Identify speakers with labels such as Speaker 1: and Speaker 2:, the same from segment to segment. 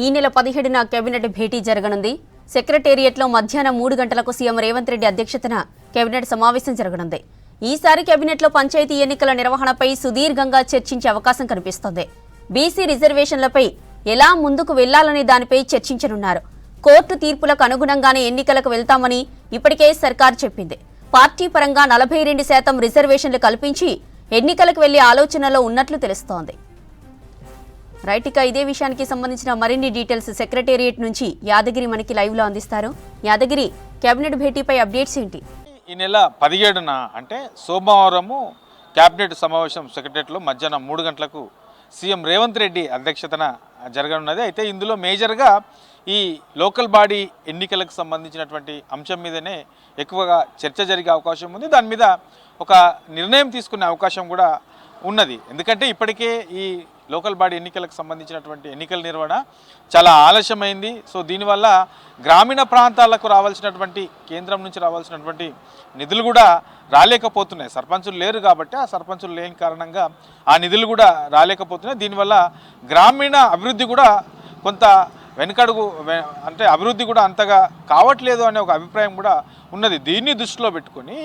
Speaker 1: ఈ నెల 17న కేబినెట్ భేటీ జరగనుంది. సెక్రటేరియట్లో మధ్యాహ్నం 3 గంటలకు సీఎం రేవంత్ రెడ్డి అధ్యక్షతన కేబినెట్ సమావేశం జరగనుంది. ఈసారి కేబినెట్లో పంచాయతీ ఎన్నికల నిర్వహణపై సుదీర్ఘంగా చర్చించే అవకాశం కనిపిస్తోంది. బీసీ రిజర్వేషన్లపై ఎలా ముందుకు వెళ్లాలనే దానిపై చర్చించనున్నారు. కోర్టు తీర్పులకు అనుగుణంగానే ఎన్నికలకు వెళ్తామని ఇప్పటికే సర్కార్ చెప్పింది. పార్టీ పరంగా 42% రిజర్వేషన్లు కల్పించి ఎన్నికలకు వెళ్లే ఆలోచనలో ఉన్నట్లు తెలుస్తోంది. రైట్, ఇక ఇదే విషయానికి సంబంధించిన మరిన్ని డీటెయిల్స్ సెక్రటేరియట్ నుంచి యాదగిరి మనకి లైవ్ లో అందిస్తారు. యాదగిరి, కేబినెట్ భేటీపై అప్డేట్స్ ఏంటి?
Speaker 2: ఈ నెల 17న అంటే సోమవారము కేబినెట్ సమావేశం సెక్రటేరియట్లో మధ్యాహ్నం 3 గంటలకు సీఎం రేవంత్ రెడ్డి అధ్యక్షతన జరగనున్నది. అయితే ఇందులో మేజర్గా ఈ లోకల్ బాడీ ఎన్నికలకు సంబంధించినటువంటి అంశం మీదనే ఎక్కువగా చర్చ జరిగే అవకాశం ఉంది. దాని మీద ఒక నిర్ణయం తీసుకునే అవకాశం కూడా ఉన్నది. ఎందుకంటే ఇప్పటికే ఈ లోకల్ బాడీ ఎన్నికలకు సంబంధించినటువంటి ఎన్నికల నిర్వహణ చాలా ఆలస్యమైంది. సో దీనివల్ల గ్రామీణ ప్రాంతాలకు రావాల్సినటువంటి కేంద్రం నుంచి రావాల్సినటువంటి నిధులు కూడా రాలేకపోతున్నాయి. సర్పంచులు లేరు కాబట్టి ఆ సర్పంచులు లేని కారణంగా ఆ నిధులు కూడా రాలేకపోతున్నాయి. దీనివల్ల గ్రామీణ అభివృద్ధి కూడా కొంత వెనుకడుగు, అంటే అభివృద్ధి కూడా అంతగా కావట్లేదు అనే ఒక అభిప్రాయం కూడా ఉన్నది. దీన్ని దృష్టిలో పెట్టుకొని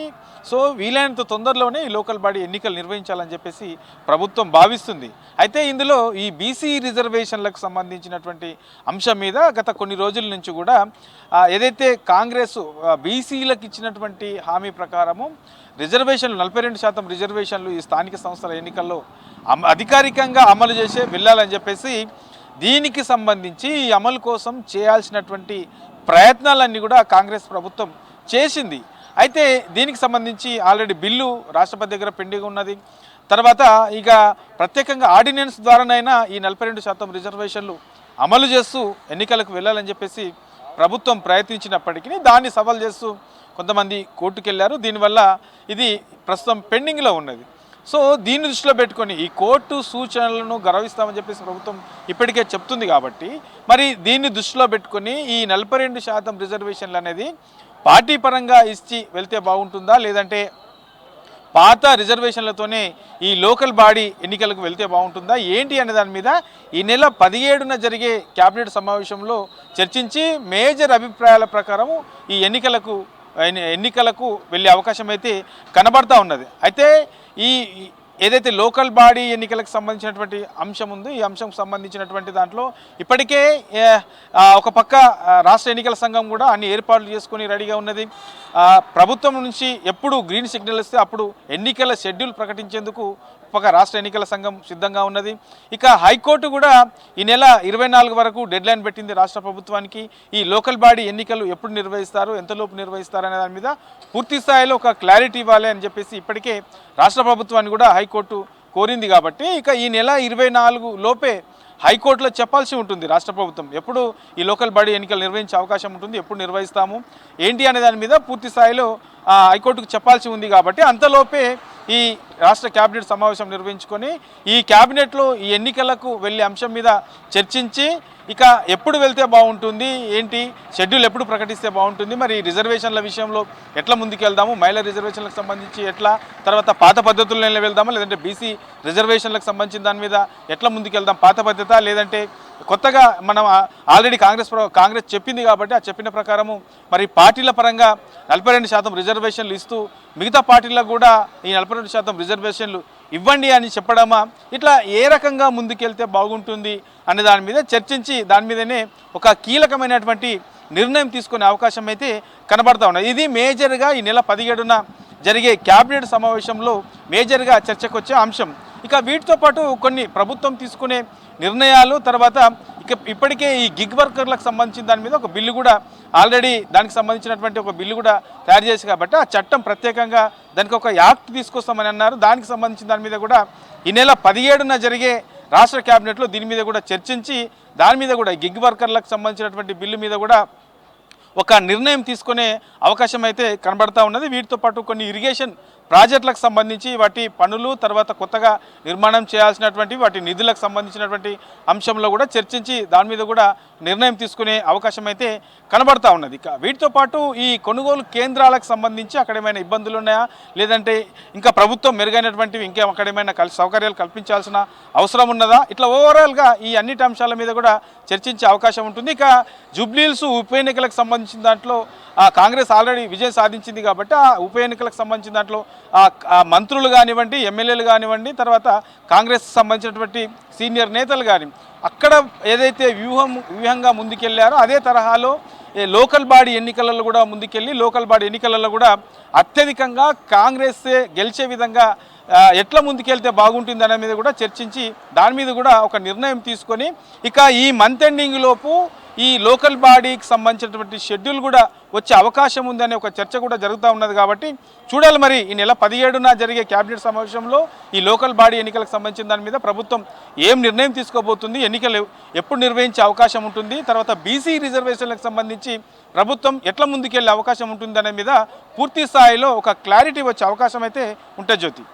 Speaker 2: సో వీలైనంత తొందరలోనే ఈ లోకల్ బాడీ ఎన్నికలు నిర్వహించాలని చెప్పేసి ప్రభుత్వం భావిస్తుంది. అయితే ఇందులో ఈ బీసీ రిజర్వేషన్లకు సంబంధించినటువంటి అంశం మీద గత కొన్ని రోజుల నుంచి కూడా ఏదైతే కాంగ్రెస్ బీసీలకు ఇచ్చినటువంటి హామీ ప్రకారము రిజర్వేషన్లు 42% రిజర్వేషన్లు ఈ స్థానిక సంస్థల ఎన్నికల్లో అధికారికంగా అమలు చేసే వెళ్ళాలని చెప్పేసి దీనికి సంబంధించి ఈ అమలు కోసం చేయాల్సినటువంటి ప్రయత్నాలన్నీ కూడా కాంగ్రెస్ ప్రభుత్వం చేసింది. అయితే దీనికి సంబంధించి ఆల్రెడీ బిల్లు రాష్ట్రపతి దగ్గర పెండింగ్ ఉన్నది. తర్వాత ఇక ప్రత్యేకంగా ఆర్డినెన్స్ ద్వారానైనా ఈ 42% రిజర్వేషన్లు అమలు చేస్తూ ఎన్నికలకు వెళ్ళాలని చెప్పేసి ప్రభుత్వం ప్రయత్నించినప్పటికీ దాన్ని సవాల్ చేస్తూ కొంతమంది కోర్టుకు వెళ్ళారు. దీనివల్ల ఇది ప్రస్తుతం పెండింగ్లో ఉన్నది. సో దీన్ని దృష్టిలో పెట్టుకొని ఈ కోర్టు సూచనలను గౌరవిస్తామని చెప్పేసి ప్రభుత్వం ఇప్పటికే చెప్తుంది. కాబట్టి మరి దీన్ని దృష్టిలో పెట్టుకొని ఈ 42% రిజర్వేషన్లు అనేది పార్టీ పరంగా ఇచ్చి వెళ్తే బాగుంటుందా, లేదంటే పాత రిజర్వేషన్లతోనే ఈ లోకల్ బాడీ ఎన్నికలకు వెళ్తే బాగుంటుందా ఏంటి అనే దాని మీద ఈ నెల 17న జరిగే కేబినెట్ సమావేశంలో చర్చించి మేజర్ అభిప్రాయాల ప్రకారం ఈ ఎన్నికలకు వెళ్ళే అవకాశం అయితే కనబడతా ఉన్నది. అయితే ఈ ఏదైతే లోకల్ బాడీ ఎన్నికలకు సంబంధించినటువంటి అంశం ఉందో ఈ అంశంకు సంబంధించినటువంటి దాంట్లో ఇప్పటికే ఒక పక్క రాష్ట్ర ఎన్నికల సంఘం కూడా అన్ని ఏర్పాట్లు చేసుకుని రెడీగా ఉన్నది. ప్రభుత్వం నుంచి ఎప్పుడు గ్రీన్ సిగ్నల్ ఇస్తే అప్పుడు ఎన్నికల షెడ్యూల్ ప్రకటించేందుకు పక్క రాష్ట్ర ఎన్నికల సంఘం సిద్ధంగా ఉన్నది. ఇక హైకోర్టు కూడా ఈ నెల 24 వరకు డెడ్లైన్ పెట్టింది రాష్ట్ర ప్రభుత్వానికి. ఈ లోకల్ బాడీ ఎన్నికలు ఎప్పుడు నిర్వహిస్తారు, ఎంతలోపు నిర్వహిస్తారు అనే దాని మీద పూర్తి స్థాయిలో ఒక క్లారిటీ ఇవ్వాలి అని చెప్పేసి ఇప్పటికే రాష్ట్ర ప్రభుత్వాన్ని కూడా హైకోర్టు కోరింది. కాబట్టి ఇక ఈ నెల 24 లోపే హైకోర్టులో చెప్పాల్సి ఉంటుంది రాష్ట్ర ప్రభుత్వం ఎప్పుడు ఈ లోకల్ బాడీ ఎన్నికలు నిర్వహించే అవకాశం ఉంటుంది, ఎప్పుడు నిర్వహిస్తాము ఏంటి అనే దాని మీద పూర్తి స్థాయిలో హైకోర్టుకు చెప్పాల్సి ఉంది. కాబట్టి అంతలోపే ఈ రాష్ట్ర కేబినెట్ సమావేశం నిర్వహించుకొని ఈ కేబినెట్లో ఈ ఎన్నికలకు వెళ్ళే అంశం మీద చర్చించి ఇక ఎప్పుడు వెళ్తే బాగుంటుంది, ఏంటి షెడ్యూల్ ఎప్పుడు ప్రకటిస్తే బాగుంటుంది, మరి రిజర్వేషన్ల విషయంలో ఎట్లా ముందుకు వెళ్దాము, మహిళా రిజర్వేషన్లకు సంబంధించి ఎట్లా, తర్వాత పాత పద్ధతుల్లో వెళ్దామా, లేదంటే బీసీ రిజర్వేషన్లకు సంబంధించిన దాని మీద ఎట్లా ముందుకు వెళ్దాం, పాత పద్ధత లేదంటే కొత్తగా మనం ఆల్రెడీ కాంగ్రెస్ చెప్పింది కాబట్టి ఆ చెప్పిన ప్రకారము మరి పార్టీల పరంగా 42% రిజర్వేషన్లు ఇస్తూ మిగతా పార్టీలకు కూడా ఈ 42% రిజర్వేషన్లు ఇవ్వండి అని చెప్పడమా, ఇట్లా ఏ రకంగా ముందుకెళ్తే బాగుంటుంది అనే దాని మీద చర్చించి దాని మీదనే ఒక కీలకమైనటువంటి నిర్ణయం తీసుకునే అవకాశం అయితే కనబడతా ఉన్నది. ఇది మేజర్గా ఈ నెల 17న జరిగే కేబినెట్ సమావేశంలో మేజర్గా చర్చకు వచ్చే అంశం. ఇక వీటితో పాటు కొన్ని ప్రభుత్వం తీసుకునే నిర్ణయాలు, తర్వాత ఇప్పటికే ఈ గిగ్ వర్కర్లకు సంబంధించిన దాని మీద ఒక బిల్లు కూడా ఆల్రెడీ దానికి సంబంధించినటువంటి ఒక బిల్లు కూడా తయారు చేసి కాబట్టి ఆ చట్టం ప్రత్యేకంగా దానికి ఒక యాక్ట్ తీసుకొస్తామని అన్నారు. దానికి సంబంధించిన దాని మీద కూడా ఈ నెల 17న జరిగే రాష్ట్ర కేబినెట్లో దీని మీద కూడా చర్చించి దాని మీద కూడా గిగ్ వర్కర్లకు సంబంధించినటువంటి బిల్లు మీద కూడా ఒక నిర్ణయం తీసుకునే అవకాశం అయితే కనబడతా ఉన్నది. వీటితో పాటు కొన్ని ఇరిగేషన్ ప్రాజెక్టులకు సంబంధించి వాటి పనులు తర్వాత కొత్తగా నిర్మాణం చేయాల్సినటువంటి వాటి నిధులకు సంబంధించినటువంటి అంశంలో కూడా చర్చించి దాని మీద కూడా నిర్ణయం తీసుకునే అవకాశం అయితే కనబడతా ఉన్నది. ఇక వీటితో పాటు ఈ కొనుగోలు కేంద్రాలకు సంబంధించి అక్కడ ఏమైనా ఇబ్బందులు ఉన్నాయా, లేదంటే ఇంకా ప్రభుత్వం మెరుగైనటువంటివి ఇంకా అక్కడ ఏమైనా సౌకర్యాలు కల్పించాల్సిన అవసరం ఉన్నదా, ఇట్లా ఓవరాల్గా ఈ అన్నిటి అంశాల మీద కూడా చర్చించే అవకాశం ఉంటుంది. ఇక జూబ్లీహిల్స్ ఉప ఎన్నికలకు సంబంధించిన దాంట్లో కాంగ్రెస్ ఆల్రెడీ విజయం సాధించింది కాబట్టి ఆ ఉప ఎన్నికలకు సంబంధించిన దాంట్లో మంత్రులు కానివ్వండి, ఎమ్మెల్యేలు కానివ్వండి, తర్వాత కాంగ్రెస్ సంబంధించినటువంటి సీనియర్ నేతలు కానీ అక్కడ ఏదైతే వ్యూహంగా ముందుకెళ్లారో అదే తరహాలో లోకల్ బాడీ ఎన్నికలలో కూడా ముందుకెళ్ళి లోకల్ బాడీ ఎన్నికలలో కూడా అత్యధికంగా కాంగ్రెస్ గెలిచే విధంగా ఎట్లా ముందుకెళ్తే బాగుంటుంది అనే మీద కూడా చర్చించి దాని మీద కూడా ఒక నిర్ణయం తీసుకొని ఇక ఈ మంత్ ఎండింగ్ లోపు ఈ లోకల్ బాడీకి సంబంధించినటువంటి షెడ్యూల్ కూడా వచ్చే అవకాశం ఉందనే ఒక చర్చ కూడా జరుగుతూ ఉన్నది. కాబట్టి చూడాలి మరి ఈ నెల 17న జరిగే కేబినెట్ సమావేశంలో ఈ లోకల్ బాడీ ఎన్నికలకు సంబంధించిన దాని మీద ప్రభుత్వం ఏం నిర్ణయం తీసుకోబోతుంది, ఎన్నికలు ఎప్పుడు నిర్వహించే అవకాశం ఉంటుంది, తర్వాత బీసీ రిజర్వేషన్లకు సంబంధించి ప్రభుత్వం ఎట్లా ముందుకెళ్లే అవకాశం ఉంటుంది అనే మీద పూర్తి స్థాయిలో ఒక క్లారిటీ వచ్చే అవకాశం అయితే ఉంటుంది జ్యోతి.